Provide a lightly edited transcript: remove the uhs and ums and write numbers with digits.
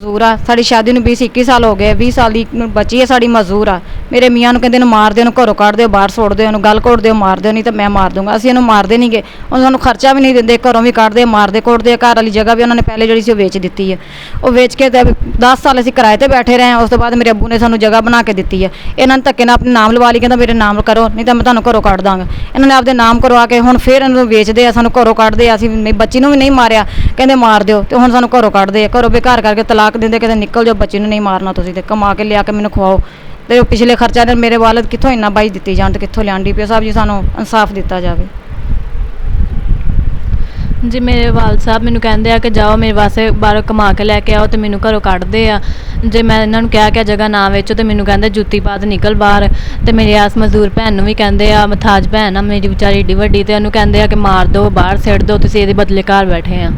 ਮਜ਼ਦੂਰ ਆ ਸਾਡੀ ਸ਼ਾਦੀ ਨੂੰ 20-21 ਸਾਲ ਹੋ ਗਏ 20 ਸਾਲ ਦੀ ਬੱਚੀ ਹੈ ਸਾਡੀ ਮਜ਼ਦੂਰ ਆ ਮੇਰੇ ਮੀਆਂ ਨੂੰ ਕਹਿੰਦੇ ਇਹਨੂੰ ਮਾਰ ਦਿਓ ਇਹਨੂੰ ਘਰੋਂ ਕੱਢ ਦਿਓ ਬਾਹਰ ਸੁੱਟ ਦਿਓ ਇਹਨੂੰ ਗਲ ਘੋਟ ਦਿਓ ਮਾਰ ਦਿਓ ਨਹੀਂ ਤਾਂ ਮੈਂ ਮਾਰ ਦੂੰਗਾ ਅਸੀਂ ਇਹਨੂੰ ਮਾਰਦੇ ਨਹੀਂਗੇ ਉਹ ਸਾਨੂੰ ਖਰਚਾ ਵੀ ਨਹੀਂ ਦਿੰਦੇ ਘਰੋਂ ਵੀ ਕੱਢਦੇ ਮਾਰਦੇ ਘੋਟਦੇ ਘਰ ਵਾਲੀ ਜਗ੍ਹਾ ਵੀ ਉਹਨਾਂ ਨੇ ਪਹਿਲੇ ਜਿਹੜੀ ਸੀ ਉਹ ਵੇਚ ਦਿੱਤੀ ਹੈ ਉਹ ਵੇਚ ਕੇ ਤੇ 10 ਸਾਲ ਅਸੀਂ ਕਿਰਾਏ ਤੇ ਬੈਠੇ ਰਹੇ ਉਸ ਤੋਂ ਬਾਅਦ ਮੇਰੇ ਅੱਬੂ ਨੇ ਸਾਨੂੰ ਜਗ੍ਹਾ ਬਣਾ ਕੇ ਦਿੱਤੀ ਹੈ ਇਹਨਾਂ ਨੇ ਧੱਕੇ ਨਾਲ ਆਪਣੇ ਨਾਮ ਲਵਾ ਲਈ ਕਹਿੰਦਾ ਮੇਰੇ ਨਾਮ ਕਰੋ ਨਹੀਂ ਤਾਂ ਮੈਂ ਤੁਹਾਨੂੰ ਘਰੋਂ ਕੱਢ ਦਾਂਗਾ ਇਹਨਾਂ ਨੇ ਆਪਦੇ ਨਾਮ ਕਰਵਾ ਕੇ ਹੁਣ ਫਿਰ ਇਹਨਾਂ ਨੂੰ ਵੇਚਦੇ ਆ ਸਾਨੂੰ ਘਰੋਂ ਕੱਢਦੇ ਆ ਅਸੀਂ ਬੱਚੀ ਨੂੰ ਵੀ ਨਹੀਂ ਮਾਰਿਆ ਕਹਿੰਦੇ ਮਾਰ ਦਿਓ ਤੇ ਹੁਣ ਸਾਨੂੰ ਘਰੋਂ ਕੱਢਦੇ ਆ ਘਰੋਂ ਬੇਘਰ ਕਰਕੇ ਤਲਾਕ ਦਿੰਦੇ ਕਹਿੰਦੇ ਨਿਕਲ ਜਾਓ ਬੱਚੀ ਨੂੰ ਨਹੀਂ ਮਾਰਨਾ ਤੁਸੀਂ ਤੇ ਕਮਾ ਕੇ ਲਿਆ ਕੇ ਮੈਨੂੰ ਖਵਾਓ ਤੇ ਪਿਛਲੇ ਖਰਚਾ ਨੇ ਮੇਰੇ ਵਾਲਦ ਕਿੱਥੋਂ ਇੰਨਾ ਬਾਈ ਦਿੱਤੀ ਜਾਣ ਤੇ ਕਿੱਥੋਂ ਲਿਆਂਦੀ ਪਈ ਸਾਹਿਬ ਜੀ ਸਾਨੂੰ ਇਨਸਾਫ ਦਿੱਤਾ ਜਾਵੇ ਜੀ ਮੇਰੇ ਵਾਲ ਸਾਹਿਬ ਮੈਨੂੰ ਕਹਿੰਦੇ ਆ ਕਿ ਜਾਓ ਮੇਰੇ ਵਾਸਤੇ ਬਾਹਰੋਂ ਕਮਾ ਕੇ ਲੈ ਕੇ ਆਓ ਤੇ ਮੈਨੂੰ ਘਰੋਂ ਕੱਢਦੇ ਆ ਜੇ ਮੈਂ ਇਹਨਾਂ ਨੂੰ ਕਿਹਾ ਕਿ ਜਗ੍ਹਾ ਨਾ ਵੇਚੋ ਤੇ ਮੈਨੂੰ ਕਹਿੰਦੇ ਜੁੱਤੀ ਪਾ ਤੇ ਨਿਕਲ ਬਾਹਰ ਤੇ ਮੇਰੀ ਆਸ ਮਜ਼ਦੂਰ ਭੈਣ ਨੂੰ ਵੀ ਕਹਿੰਦੇ ਆ ਮਥਾਜ ਭੈਣ ਆ ਮੇਰੀ ਵਿਚਾਰੀ ਏਡੀ ਵੱਡੀ ਤੇ ਉਹਨੂੰ ਕਹਿੰਦੇ ਆ ਕਿ ਮਾਰ ਦਿਓ ਬਾਹਰ ਸਿੱਟ ਦਿਓ ਤੁਸੀਂ ਇਹਦੇ ਬਦਲੇ ਘਰ ਬੈਠੇ ਆ